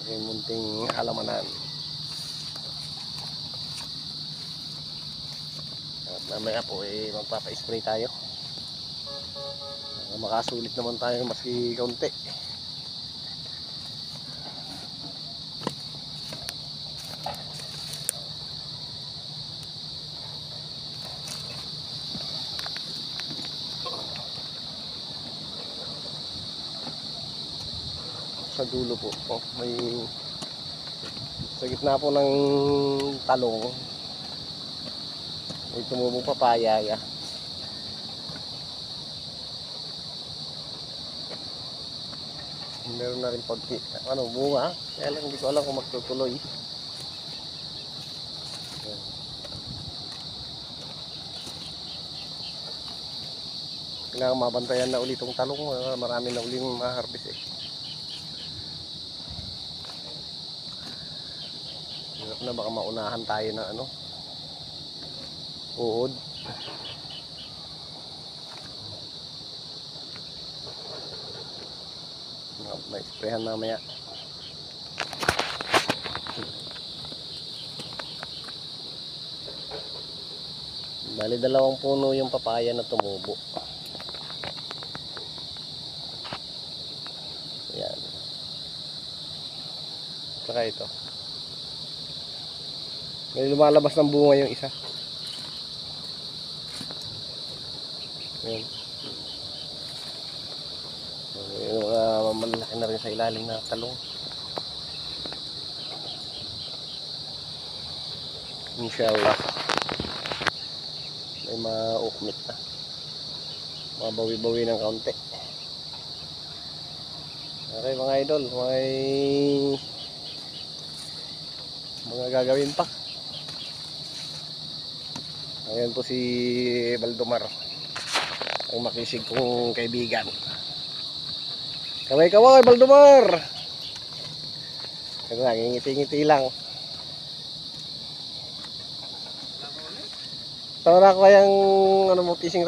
aking munting halamanan. At mamaya po magpapa-spray tayo. Makasulit naman tayo maski kaunti. Sa dulo po, may sa gitna po ng talong may tumubong papaya. Meron na rin pagki bunga, kaya lang hindi ko alam kung magtutuloy. Kailangan mabantayan na ulit itong talong, marami na uling ma-harvest Hirap na, baka maunahan tayo na uod. Ma-sprayhan mamaya. Bali 2 puno yung papaya na tumubo. Ayan. Saka ito. May lumalabas ng bunga yung isa. Ayan. Malaki na rin sa ilalim na talong. Inshallah may maukmit na, mabawi-bawi ng kaunti. Okay mga idol, mga gagawin pa. Ayan po si Baldomar, ang makisig kong kaibigan. Kaway-kaway Baldomar. Ngiti-ngiti lang. Tawa na ko yung fishing